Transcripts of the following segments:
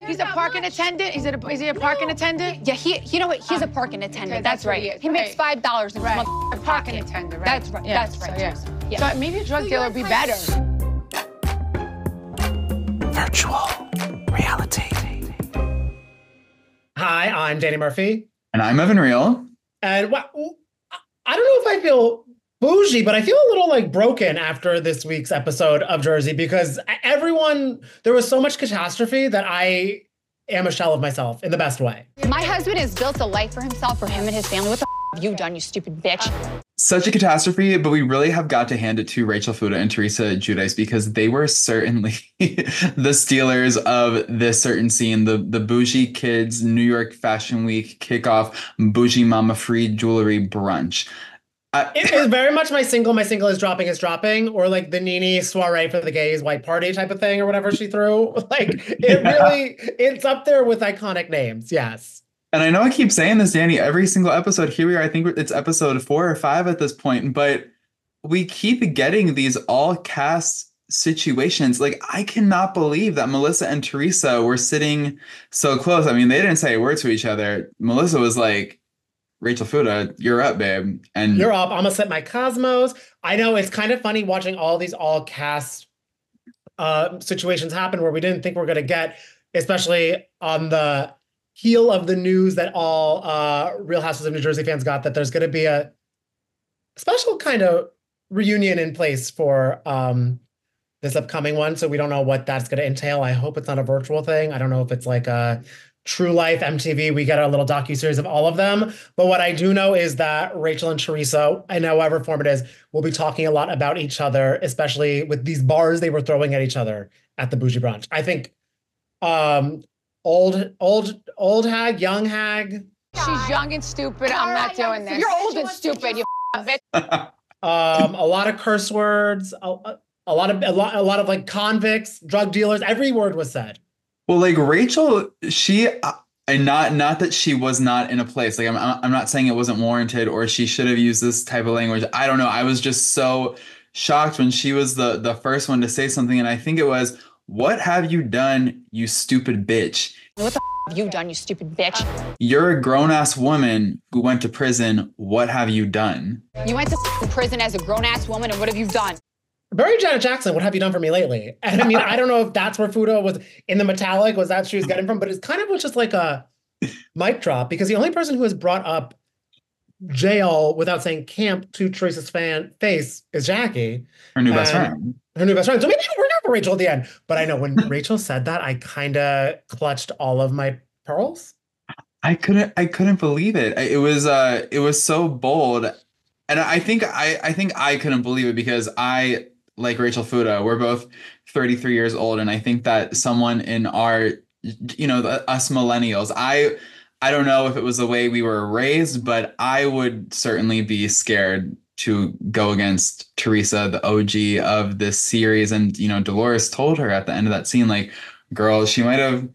He's a parking attendant? Is he a parking attendant? Yeah, you know what? He's a parking attendant. Okay, that's right. He makes $5 in his a parking attendant, right? That's right. Yeah, That's right. So, yeah. So maybe a drug dealer would be better. Virtual reality. Hi, I'm Danny Murphy. And I'm Evan Real. And I don't know if I feel bougie, but I feel a little like broken after this week's episode of Jersey because there was so much catastrophe that I am a shell of myself in the best way. My husband has built a life for himself, for him and his family. What the have you done, you stupid bitch? Such a catastrophe, but we really have got to hand it to Rachel Fuda and Teresa Giudice because they were certainly the stealers of this certain scene, the bougie kids New York Fashion Week kickoff bougie mama free jewelry brunch. It is very much my single is dropping, or like the Nene soiree for the gays white party type of thing or whatever she threw. Like it's up there with iconic names. Yes. And I know I keep saying this, Danny, every single episode. Here we are. I think it's episode 4 or 5 at this point, but we keep getting these all cast situations. Like, I cannot believe that Melissa and Teresa were sitting so close. I mean, they didn't say a word to each other. Melissa was like, Rachel Fuda, you're up, babe. And you're up. I'm gonna set my cosmos. I know it's kind of funny watching all these all cast situations happen where we didn't think we're gonna get, especially on the heel of the news that all Real Housewives of New Jersey fans got, that there's gonna be a special kind of reunion in place for this upcoming one. So we don't know what that's gonna entail. I hope it's not a virtual thing. I don't know if it's like a True Life MTV, we get a little docuseries of all of them. But what I do know is that Rachel and Teresa, and however form it is, will be talking a lot about each other, especially with these bars they were throwing at each other at the bougie brunch. I think old hag, young hag. She's young and stupid. I'm not doing this. You're old and stupid, you bitch. A lot of curse words, a lot of like convicts, drug dealers. Every word was said. Well, like Rachel, and not that she was not in a place. Like I'm not saying it wasn't warranted or she should have used this type of language. I don't know. I was just so shocked when she was the first one to say something, and I think it was, "What have you done, you stupid bitch?" What the have you done, you stupid bitch? You're a grown-ass woman who went to prison. What have you done? You went to prison as a grown-ass woman, and what have you done? Very Janet Jackson, what have you done for me lately? And I mean, I don't know if that's where Fuda was in the metallic, was that she was getting from, but it's kind of just like a mic drop, because the only person who has brought up jail without saying camp to Teresa's face is Jackie. Her new best friend. Her new best friend. So maybe we're not for Rachel at the end. But I know when Rachel said that, I kind of clutched all of my pearls. I couldn't believe it. It was so bold. And I think I couldn't believe it because I, like Rachel Fuda, we're both 33 years old. And I think that someone in our, us millennials, I don't know if it was the way we were raised, but I would certainly be scared to go against Teresa, the OG of this series. And, Dolores told her at the end of that scene, like, girl, she might have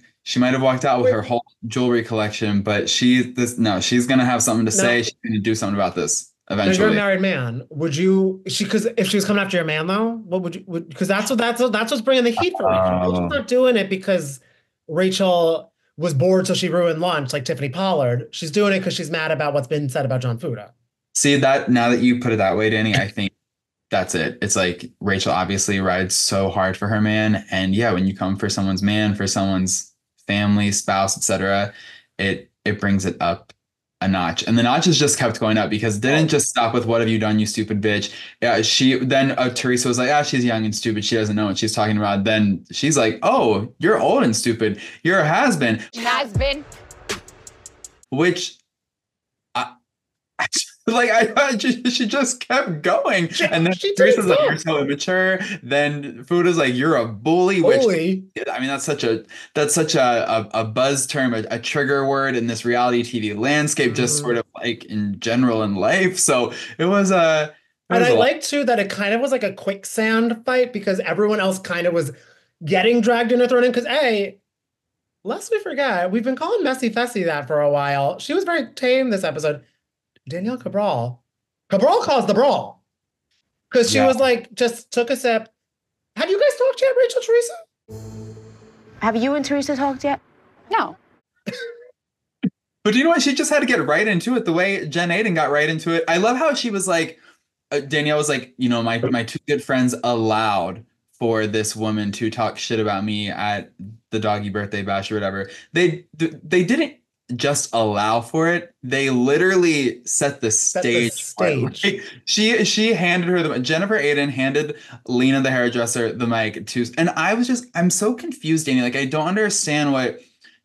walked out with her whole jewelry collection, but she's going to have something to say. She's going to do something about this. Eventually. You're a married man. Would you? Because if she was coming after your man, though, what would you? Because that's what's bringing the heat for Rachel. Rachel's not doing it because Rachel was bored, so she ruined lunch, like Tiffany Pollard. She's doing it because she's mad about what's been said about John Fuda. See that now that you put it that way, Danny, I think that's it. It's like Rachel obviously rides so hard for her man, and yeah, when you come for someone's man, for someone's family, spouse, etc., it brings it up a notch, and the notches just kept going up because it didn't just stop with "What have you done, you stupid bitch?" Yeah, Teresa was like, she's young and stupid. She doesn't know what she's talking about. Then she's like, "Oh, you're old and stupid. You're a has-been." Has-been. Which, she just kept going, and then Teresa's like, "You're so immature." Then Fuda's like, "You're a bully." Bully. Which, I mean, that's such a buzz term, a trigger word in this reality TV landscape, just sort of like in general in life. So it was and I like too that it kind of was like a quicksand fight because everyone else kind of was getting dragged in or thrown in. Because lest we forget, we've been calling Messy Fessy that for a while. She was very tame this episode. Danielle Cabral caused the brawl because she was like, just took a sip. Have you guys talked yet, Rachel, Teresa? Have you and Teresa talked yet? No. But you know what? She just had to get right into it the way Jen Aiden got right into it. I love how she was like, Danielle was like, you know, my two good friends allowed for this woman to talk shit about me at the doggy birthday bash or whatever. They didn't just allow for it. They literally set the stage for it. Like, she handed her Jennifer Aiden handed Lena the hairdresser the mic to, and I'm so confused, Danny. Like, I don't understand what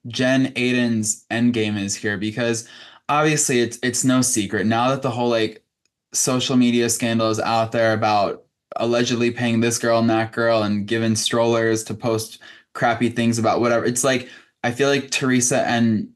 Jen Aiden's end game is here, because obviously it's no secret now that the whole like social media scandal is out there about allegedly paying this girl and that girl and giving strollers to post crappy things about whatever. It's like, I feel like Teresa and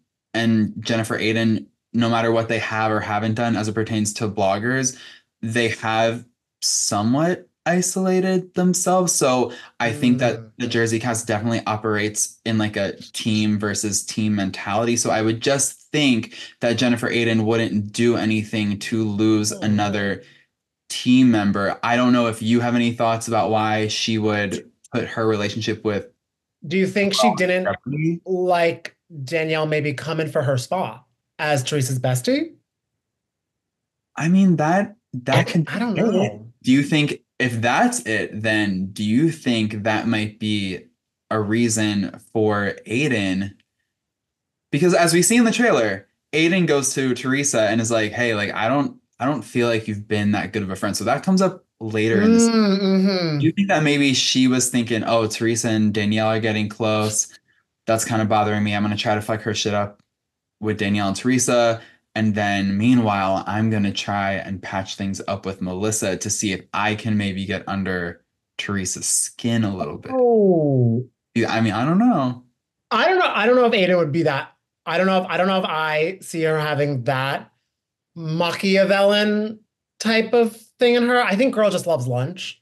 Jennifer Aiden, no matter what they have or haven't done as it pertains to bloggers, they have somewhat isolated themselves. So I think that the Jersey cast definitely operates in like a team versus team mentality. So I would just think that Jennifer Aiden wouldn't do anything to lose another team member. I don't know if you have any thoughts about why she would put her relationship with. Do you think she didn't like Danielle maybe coming for her spot as Teresa's bestie? I mean, that can, I don't know. Do you think if that's it, then do you think that might be a reason for Aiden? Because as we see in the trailer, Aiden goes to Teresa and is like, hey, like, I don't feel like you've been that good of a friend. So that comes up later in this. Do you think that maybe she was thinking, oh, Teresa and Danielle are getting close. That's kind of bothering me. I'm going to try to fuck her shit up with Danielle and Teresa. And then meanwhile, I'm going to try and patch things up with Melissa to see if I can maybe get under Teresa's skin a little bit. Oh, I mean, I don't know. I don't know if Aiden would be that. I don't know if I see her having that Machiavellian type of thing in her. I think girl just loves lunch.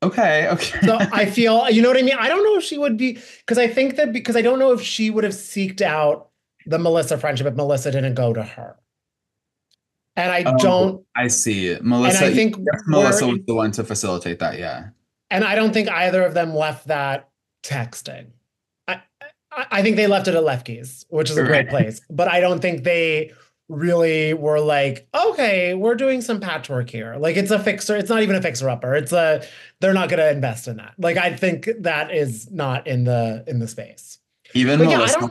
Okay. So I feel, you know what I mean? I don't know if she would be, because I don't know if she would have seeked out the Melissa friendship if Melissa didn't go to her. And I see it. Melissa, and I think Melissa was the one to facilitate that, yeah. And I don't think either of them left that texting. I think they left it at Lefke's, which is a great place. But I don't think they really were like, okay, we're doing some patchwork here. Like, it's a fixer. It's not even a fixer-upper. They're not going to invest in that. Like, I think that is not in the space. Even Melissa,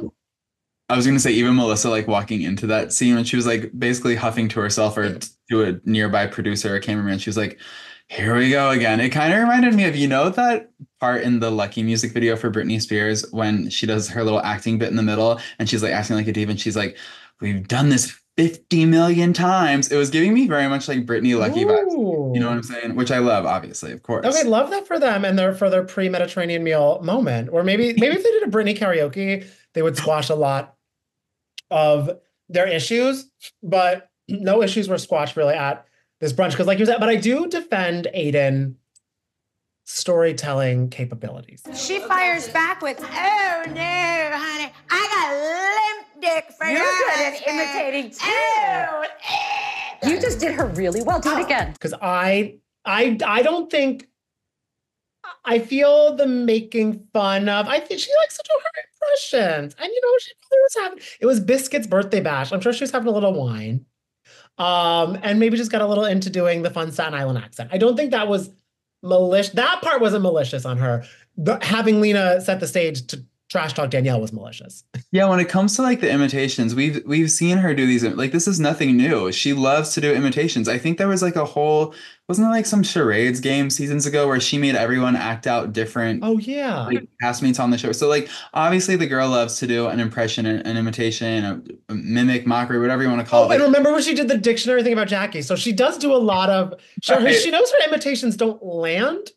I was going to say, even Melissa, like, walking into that scene when she was like basically huffing to herself or to a nearby producer or cameraman, she was like, here we go again. It kind of reminded me of, you know, that part in the Lucky music video for Britney Spears when she does her little acting bit in the middle and she's like acting like a diva and she's like, we've done this 50 million times. It was giving me very much like Britney Lucky vibes. You know what I'm saying? Which I love, obviously, of course. Okay, love that for them and for their pre-Mediterranean meal moment. Or maybe if they did a Britney karaoke, they would squash a lot of their issues, but no issues were squashed really at this brunch. Because like you said, but I do defend Aiden storytelling capabilities. She fires back with, oh no, honey, I got limp dick for you. You're good at imitating too. Oh, you just did her really well. Do it again. Because I don't think, I feel the making fun of, I think she likes to do her impressions. And you know, she probably was having, it was Biscuit's birthday bash. I'm sure she was having a little wine. And maybe just got a little into doing the fun Staten Island accent. I don't think that was malicious. That part wasn't malicious on her. Having Lena set the stage to trash talk Danielle was malicious. Yeah, when it comes to like the imitations, we've seen her do these. Like, this is nothing new. She loves to do imitations. I think there was like wasn't there like some charades game seasons ago where she made everyone act out different? Oh yeah, like castmates on the show. So like, obviously the girl loves to do an impression, an imitation, a mimic, mockery, whatever you want to call it. And remember when she did the dictionary thing about Jackie? So she does do a lot of. She knows her imitations don't land.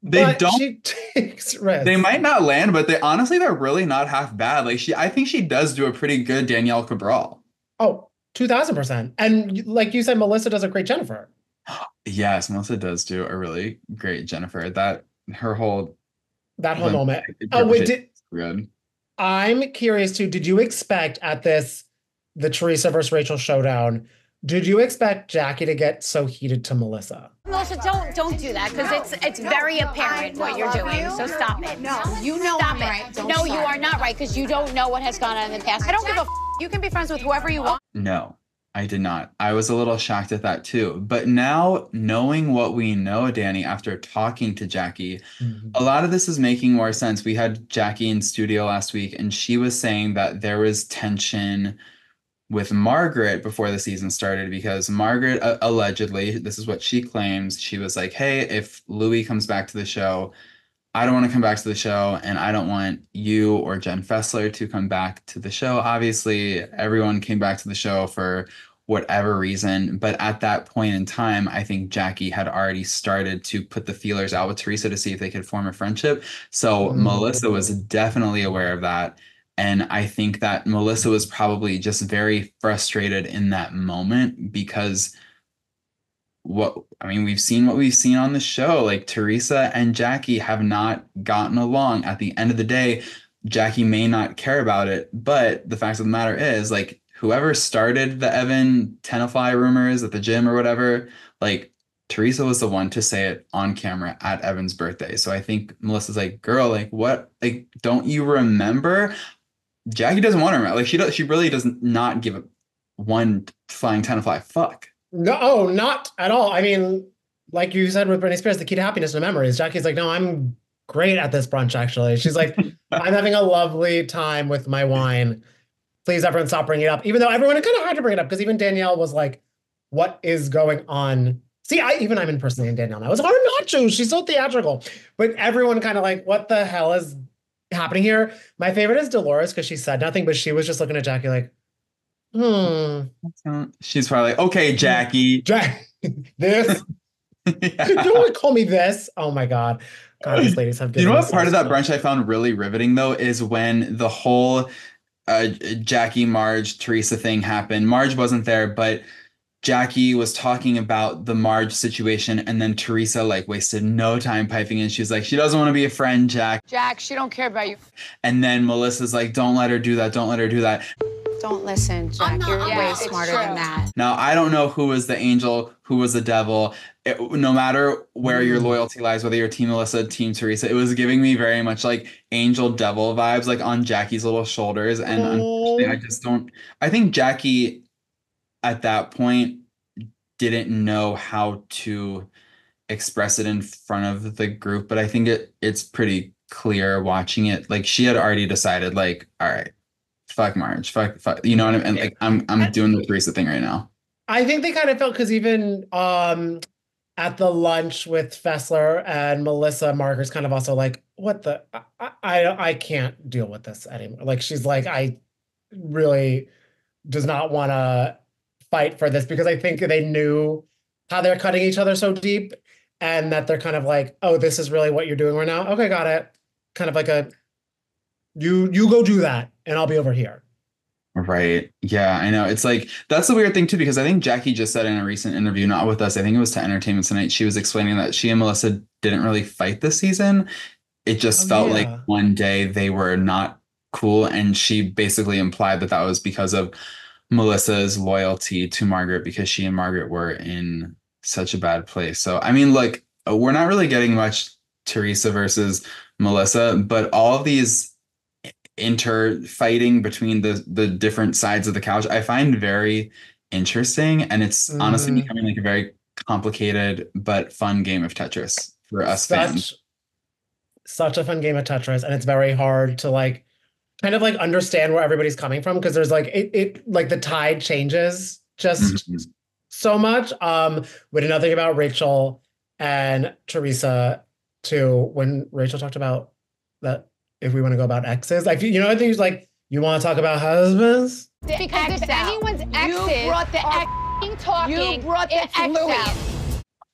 They don't. She takes risks. They might not land, but they're really not half bad. Like, I think she does do a pretty good Danielle Cabral. Oh, 2000%. And like you said, Melissa does a great Jennifer. Yes, Melissa does do a really great Jennifer. That whole moment. Oh wait, good. I'm curious too. Did you expect at the Teresa versus Rachel showdown Did you expect Jackie to get so heated to Melissa? Melissa, don't do that because it's very apparent what you're doing. So stop it. No, you know Stop I'm it. right. Don't No, you start. are not right because you don't know what has gone on in the past. I don't give a You can be friends with whoever you want. No, I did not. I was a little shocked at that too. But now, knowing what we know, Danny, after talking to Jackie, a lot of this is making more sense. We had Jackie in studio last week, and she was saying that there was tension with Margaret before the season started because Margaret allegedly, this is what she claims, she was like, hey, if Louis comes back to the show, I don't want to come back to the show, and I don't want you or Jen Fessler to come back to the show. Obviously, everyone came back to the show for whatever reason, but at that point in time, I think Jackie had already started to put the feelers out with Teresa to see if they could form a friendship. So Melissa was definitely aware of that. And I think that Melissa was probably just very frustrated in that moment because we've seen what we've seen on the show. Like Teresa and Jackie have not gotten along. At the end of the day, Jackie may not care about it, but the fact of the matter is, like, whoever started the Evan Tenafly rumors at the gym or whatever, like, Teresa was the one to say it on camera at Evan's birthday. So I think Melissa's like, girl, like, what? Like, don't you remember? Jackie doesn't want her. Like, she really does not give a one flying Tenafly fuck. No, not at all. I mean, like you said with Britney Spears, the key to happiness and memories. Jackie's like, no, I'm great at this brunch, actually. She's like, I'm having a lovely time with my wine. Please, everyone, stop bringing it up. Even though everyone kind of had to bring it up because even Danielle was like, what is going on? See, I'm impersonating Danielle now. It's hard not to. She's so theatrical. But everyone kind of like, what the hell is happening here? My favorite is Dolores because she said nothing, but she was just looking at Jackie like, She's probably like, okay, Jackie. This? Yeah. Don't call me this. Oh my God. God, these ladies have good. You know what part of that brunch I found really riveting though is when the whole Jackie, Marge, Teresa thing happened. Marge wasn't there, but Jackie was talking about the Marge situation, and then Teresa like wasted no time piping in. She's like, she doesn't want to be a friend, Jack. Jack, she don't care about you. And then Melissa's like, don't let her do that. Don't let her do that. Don't listen, Jack. You're way smarter than that. Now, I don't know who was the angel, who was the devil. No matter where your loyalty lies, whether you're Team Melissa, Team Teresa, it was giving me very much like angel devil vibes, like on Jackie's little shoulders. And unfortunately, I think Jackie at that point didn't know how to express it in front of the group. But I think it's pretty clear watching it. Like she had already decided like, all right, fuck Marge, fuck, you know what I mean? Like I'm doing the Teresa thing right now. I think they kind of felt because even at the lunch with Fessler and Melissa, Margaret's kind of also like, what the I can't deal with this anymore. Like she's like, I really does not want to fight for this because I think they knew how they're cutting each other so deep and that they're kind of like, oh, this is really what you're doing right now. Okay, got it. Kind of like a you go do that and I'll be over here. Right. Yeah, I know. It's like, that's the weird thing too, because I think Jackie just said in a recent interview, not with us, I think it was to Entertainment Tonight, she was explaining that she and Melissa didn't really fight this season. It just felt like one day they were not cool. And she basically implied that that was because of Melissa's loyalty to Margaret, because she and Margaret were in such a bad place. So, I mean, like, we're not really getting much Teresa versus Melissa, but all of these fighting between the different sides of the couch I find very interesting, and it's honestly becoming like a very complicated but fun game of Tetris for us fans. Such a fun game of Tetris, and it's very hard to like kind of like understand where everybody's coming from because there's like it like the tide changes just so much. We did nothing about Rachel and Teresa too when Rachel talked about that. If we want to go about exes, like, you know, I think it's like, you want to talk about husbands? Because if anyone's exes You brought the ex. talking, You brought the it's ex Louis.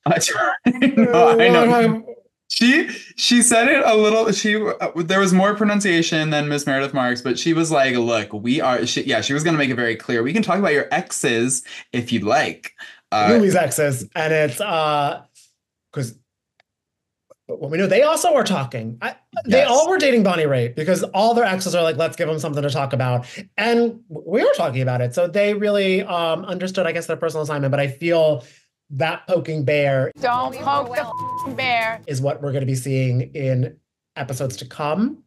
out. No, I know. She said it a little. There was more pronunciation than Miss Meredith Marks, but she was like, "Look, we are." She was going to make it very clear. We can talk about your exes if you'd like. Louis' exes, and it's because But when we know they also are talking, they all were dating Bonnie Raitt because all their exes are like, let's give them something to talk about. And we are talking about it. So they really understood, I guess, their personal assignment. But I feel that poking bear. Don't poke the bear. Is what we're going to be seeing in episodes to come.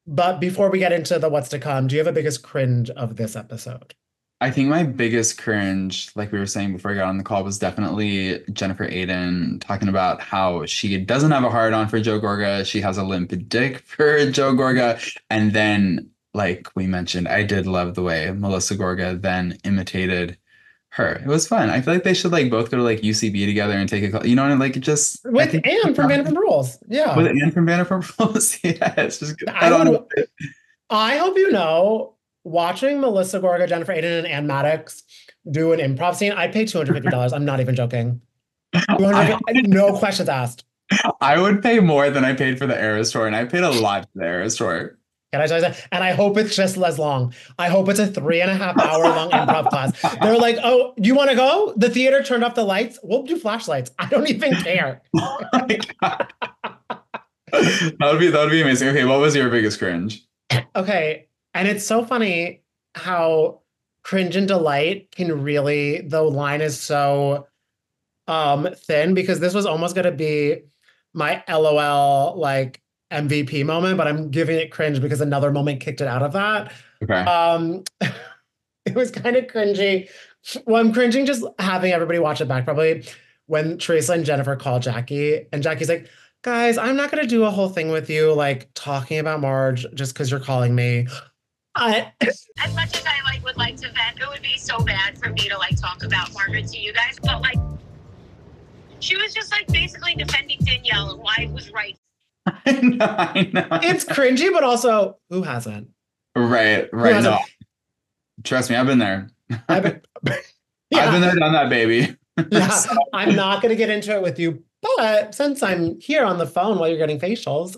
But before we get into the what's to come, do you have a biggest cringe of this episode? I think my biggest cringe, like we were saying before I got on the call, was definitely Jennifer Aydin talking about how she doesn't have a hard on for Joe Gorga. She has a limp dick for Joe Gorga. And then, like we mentioned, I did love the way Melissa Gorga then imitated her. It was fun. I feel like they should like both go to like UCB together and take a call. You know, and like it just with Anne from Vanderpump Rules. Yeah. With Anne from Vanderpump Rules. Yeah, it's just I hope you know, watching Melissa Gorga, Jennifer Aydin, and Ann Maddox do an improv scene, I'd pay $250. I'm not even joking. No questions asked. I would pay more than I paid for the Eras tour, and I paid a lot for the Eras tour. Can I tell you that? And I hope it's just as long. I hope it's a 3.5-hour long improv class. They're like, oh, you want to go? The theater turned off the lights. We'll do flashlights. I don't even care. Oh my God. That would be amazing. Okay, what was your biggest cringe? Okay. And it's so funny how cringe and delight can really, the line is so thin, because this was almost going to be my LOL like MVP moment, but I'm giving it cringe because another moment kicked it out of that. Okay. It was kind of cringy. Well, I'm cringing just having everybody watch it back, probably, when Teresa and Jennifer call Jackie, and Jackie's like, guys, I'm not going to do a whole thing with you, like talking about Marge just because you're calling me. As much as I like would like to vent, it would be so bad for me to like talk about Margaret to you guys. But like, she was just like basically defending Danielle and why it was right. I know. It's cringy, but also, who hasn't? Right. No, trust me, I've been there. I've been there, done that, baby. Yeah, so. I'm not going to get into it with you, but since I'm here on the phone while you're getting facials,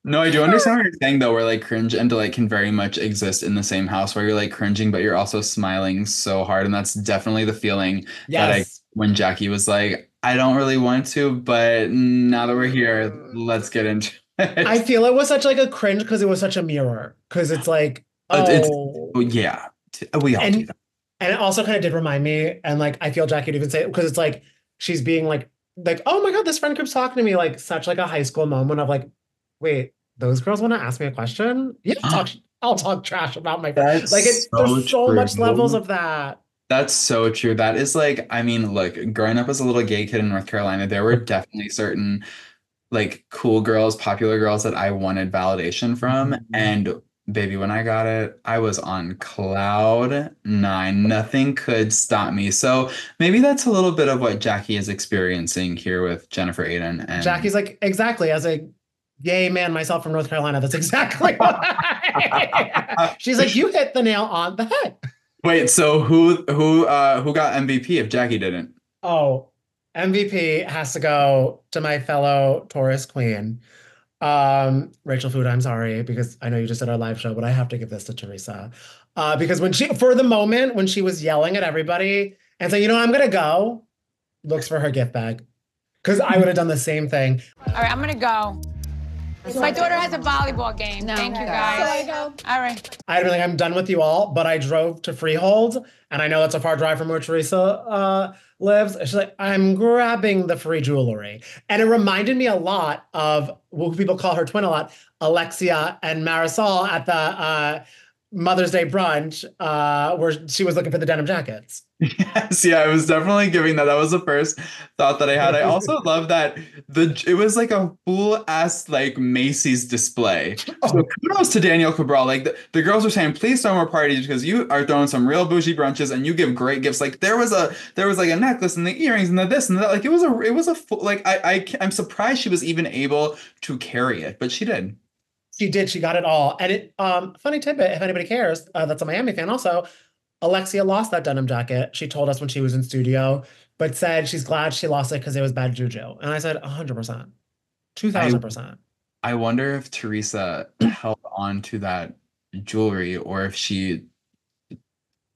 no, I do understand what you're saying, though, where like cringe and delight can very much exist in the same house, where you're like cringing, but you're also smiling so hard. And that's definitely the feeling that when Jackie was like, I don't really want to, but now that we're here, let's get into it. I feel it was such like a cringe because it was such a mirror. Because it's like, yeah, we all do that. And it also kind of did remind me, and like I feel Jackie would even say it, because it's like she's being like, oh my God, this friend group's talking to me, like such like a high school moment of like, wait, those girls want to ask me a question? Yeah, I'll talk trash about my friends. Like there's so much levels of that. That's so true. That is like, I mean, look, growing up as a little gay kid in North Carolina, there were definitely certain like cool girls, popular girls that I wanted validation from. And baby, when I got it, I was on cloud 9. Nothing could stop me. So maybe that's a little bit of what Jackie is experiencing here with Jennifer Aydin. And Jackie's like, exactly, as a gay man myself from North Carolina, that's exactly what she's like, you hit the nail on the head. Wait, so who got MVP if Jackie didn't? Oh, MVP has to go to my fellow Taurus queen, Rachel Fuda. I'm sorry, because I know you just did our live show, but I have to give this to Teresa. Because when for the moment when she was yelling at everybody and saying, I'm gonna go, looks for her gift bag. Because I would have done the same thing. All right, I'm gonna go. My daughter has a volleyball game. No. Thank you, guys. So I go. All right. I'd be like, I'm done with you all, but I drove to Freehold, and I know that's a far drive from where Teresa lives. She's like, I'm grabbing the free jewelry. And it reminded me a lot of what people call her twin a lot, Alexia and Marisol at the Mother's Day brunch, where she was looking for the denim jackets. Yes, yeah, I was definitely giving that. That was the first thought that I had. I also love that it was like a full ass like Macy's display. So kudos to Danielle Cabral. Like the girls were saying, please throw more parties because you are throwing some real bougie brunches and you give great gifts. Like there was like a necklace and the earrings and the this and that. Like it was a full, like I'm surprised she was even able to carry it, but she did. She did. She got it all. And it funny tidbit, if anybody cares, that's a Miami fan also. Alexia lost that denim jacket. She told us when she was in studio, but said she's glad she lost it because it was bad juju. And I said 100%, 2000%. I wonder if Teresa held on to that jewelry or if she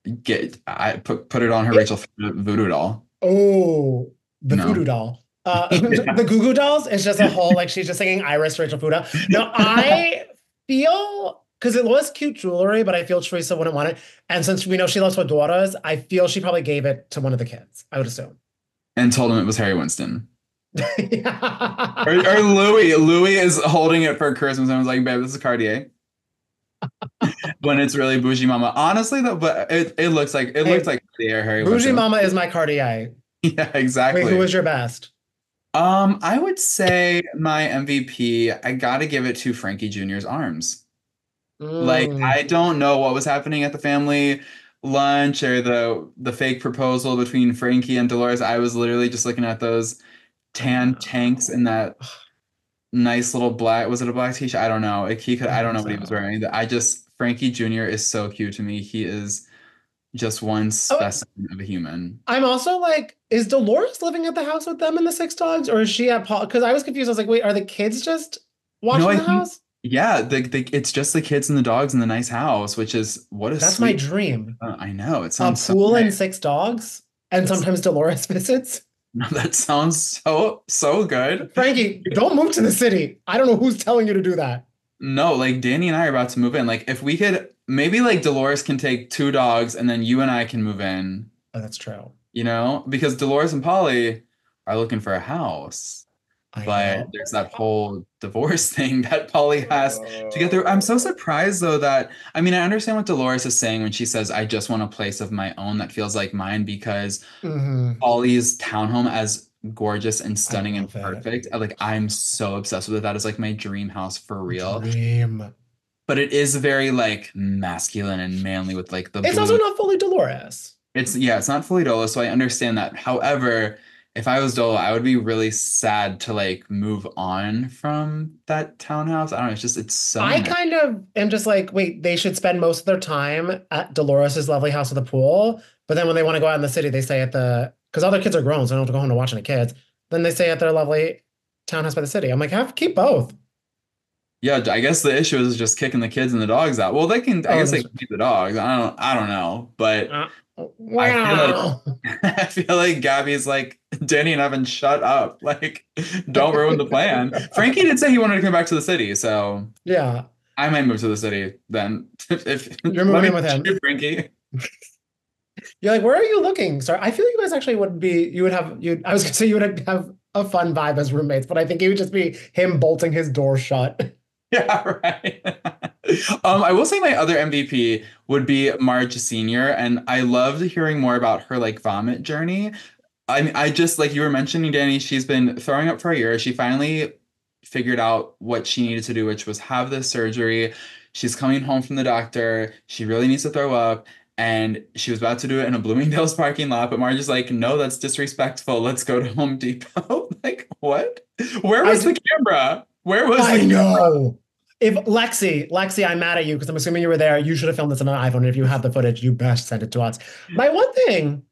put it on her Rachel voodoo doll. Oh, the voodoo doll. The Goo Goo Dolls is just a whole, like, she's just singing Iris Rachel Fuda. No, I feel, because it was cute jewelry, but I feel Teresa wouldn't want it. And since we know she loves fedoras, I feel she probably gave it to one of the kids, I would assume. And told him it was Harry Winston. Yeah. Or Louis. Louis is holding it for Christmas and was like, babe, this is Cartier. When it's really Bougie Mama. Honestly, though, but it looks like Cartier, Harry Bougie Winston. Mama is my Cartier. Yeah, exactly. Wait, who was your best? I would say my MVP, I gotta give it to Frankie Jr.'s arms. Like, I don't know what was happening at the family lunch or the fake proposal between Frankie and Dolores. I was literally just looking at those tan tanks and that nice little black, was it a black t-shirt? I don't know. I don't know what he was wearing. Frankie Jr. is so cute to me. He is just one specimen of a human. I'm also like, is Dolores living at the house with them in the Six Dogs, or is she at Paul? Because I was confused. I was like, wait, are the kids just watching the house? Yeah, it's just the kids and the dogs in the nice house, which is that's my dream. I know, it sounds a pool and 6 dogs, and sometimes Dolores visits. No, that sounds so good. Frankie, don't move to the city. I don't know who's telling you to do that. No, like Danny and I are about to move in. Like, if we could, maybe like Dolores can take 2 dogs and then you and I can move in. Oh, that's true. You know, because Dolores and Polly are looking for a house. But there's that whole divorce thing that Polly has to get through. I'm so surprised, though, that, I mean, I understand what Dolores is saying when she says, I just want a place of my own that feels like mine, because Polly's townhome, as gorgeous and stunning and perfect, like, I'm so obsessed with it. That is like my dream house for real. Dream. But it is very like masculine and manly with like the It's also not fully Dolores. It's not fully Dolores, so I understand that. However, if I was Dolo, I would be really sad to like move on from that townhouse. I don't know. It's so I kind of am just like, wait, they should spend most of their time at Dolores's lovely house with a pool. But then when they want to go out in the city, they stay at because all their kids are grown, so they don't have to go home to watch any kids. Then they stay at their lovely townhouse by the city. I'm like, keep both. Yeah, I guess the issue is just kicking the kids and the dogs out. Well, they can, I guess they can keep the dogs. I don't know, but I feel like Gabby's like, Danny and Evan, shut up. Like, don't ruin the plan. Frankie did say he wanted to come back to the city, so yeah, I might move to the city then. If you're moving in with him, Frankie. You're like, where are you looking? Sorry, I feel like you guys actually would be. I was gonna say you would have a fun vibe as roommates, but I think it would just be him bolting his door shut. Yeah, right. I will say my other MVP would be Marge Sr., and I loved hearing more about her like vomit journey. I just, like you were mentioning, Danny, she's been throwing up for a year. She finally figured out what she needed to do, which was have this surgery. She's coming home from the doctor. She really needs to throw up. And she was about to do it in a Bloomingdale's parking lot, but Marge is like, no, that's disrespectful. Let's go to Home Depot. Like, what? Where was the camera? Where was the camera? I know. If Lexi, I'm mad at you because I'm assuming you were there. You should have filmed this on an iPhone. And if you have the footage, you best send it to us. My one thing,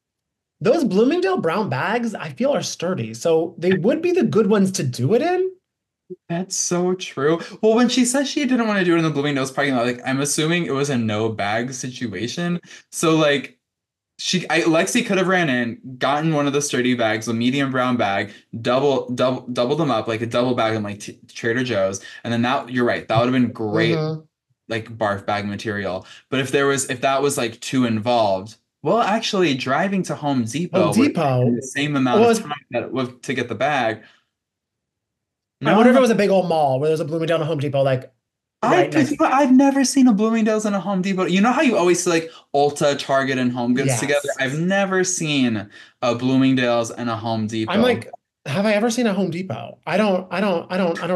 those Bloomingdale brown bags, I feel are sturdy. So they would be the good ones to do it in. That's so true. Well, when she said she didn't want to do it in the Bloomingdale's parking lot, like, I'm assuming it was a no bag situation. So like, Lexi could have ran in, gotten one of the sturdy bags, a medium brown bag, double them up, like a double bag in like Trader Joe's, and then you're right, that would have been great, like barf bag material. But if that was like too involved, well, actually, driving to Home Depot the same amount of time to get the bag. I wonder if it was a big old mall where there's a Bloomingdale and a Home Depot, like. I've never seen a Bloomingdale's and a Home Depot. You know how you always see like Ulta, Target, and Home Goods together? I've never seen a Bloomingdale's and a Home Depot. I'm like, have I ever seen a Home Depot? I don't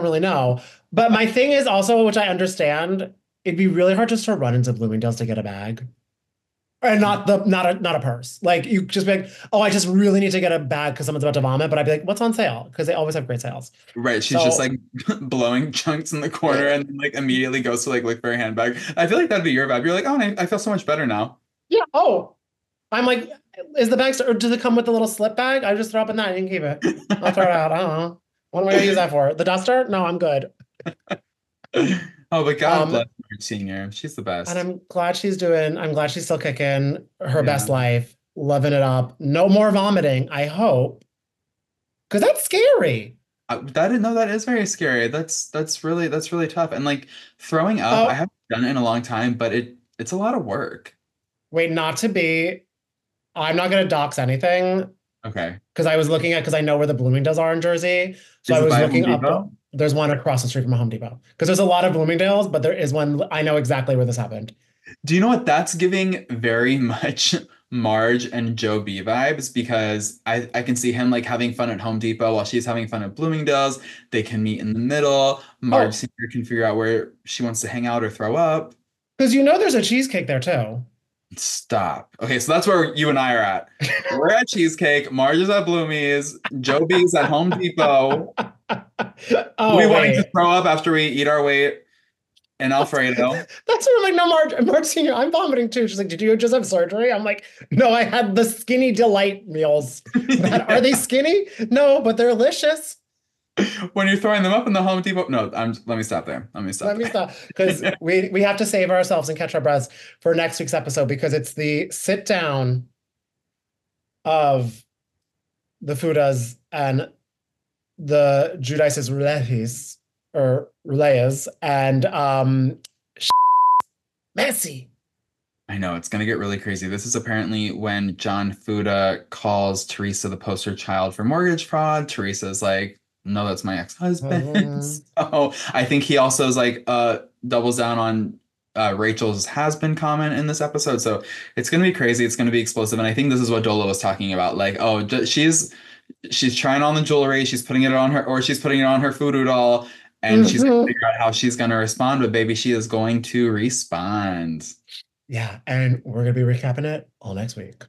really know. But my thing is also, which I understand, it'd be really hard just to run into Bloomingdale's to get a bag. And not a purse. Like, you just be like, oh, I just really need to get a bag because someone's about to vomit. But I'd be like, what's on sale? Because they always have great sales. Right. She's just like blowing chunks in the corner and then like immediately goes to like look for a handbag. I feel like that'd be your vibe. You're like, oh, I feel so much better now. Yeah. Oh, I'm like, is the bag, or does it come with a little slip bag? I just throw up in that. You can keep it. I'll throw it out. I don't know. What am I going to use that for? The duster? No, I'm good. Oh, but God bless Marge Senior. She's the best. And I'm glad she's still kicking her best life, loving it up. No more vomiting, I hope. Because that's scary. That is very scary. That's really tough. And like throwing up, I Oh, haven't done it in a long time, but it's a lot of work. wait, not to be. I'm not going to dox anything Okay. because I know where the Bloomingdale's are in Jersey. So I Is it was by Home looking up. Depot? There's one across the street from a Home Depot because there's a lot of Bloomingdale's, but there is one. I know exactly where this happened. Do you know what? That's giving very much Marge and Joe B vibes because I can see him like having fun at Home Depot while she's having fun at Bloomingdale's. They can meet in the middle. Marge Oh, Sr. can figure out where she wants to hang out or throw up. because there's a cheesecake there too. Stop. Okay, so that's where you and I are at. We're at Cheesecake. Marge is at Bloomies. Joe B is at Home Depot. Oh, We wanting to wait. throw up after we eat our weight in Alfredo. That's what I'm like, no, Marge Sr., I'm vomiting too. She's like, did you just have surgery? I'm like, no, I had the Skinny Delight meals. Are they skinny? No, but they're delicious. When you're throwing them up in the Home Depot. No, let me stop there. Let me stop. Let me stop. Because we have to save ourselves and catch our breaths for next week's episode because it's the sit down of the Fudas and the Giudices Reali-teas or Relayas and messy. I know it's gonna get really crazy. This is apparently when John Fuda calls Teresa the poster child for mortgage fraud. Teresa's like, no, that's my ex-husband. So I think he also is like doubles down on Rachel's has-been comment in this episode. So it's gonna be crazy. It's gonna be explosive. And I think this is what Dola was talking about. Like, oh, she's trying on the jewelry, she's putting it on her, or she's putting it on her voodoo doll, and she's gonna figure out how she's gonna respond. But baby, she is going to respond. Yeah, and we're gonna be recapping it all next week.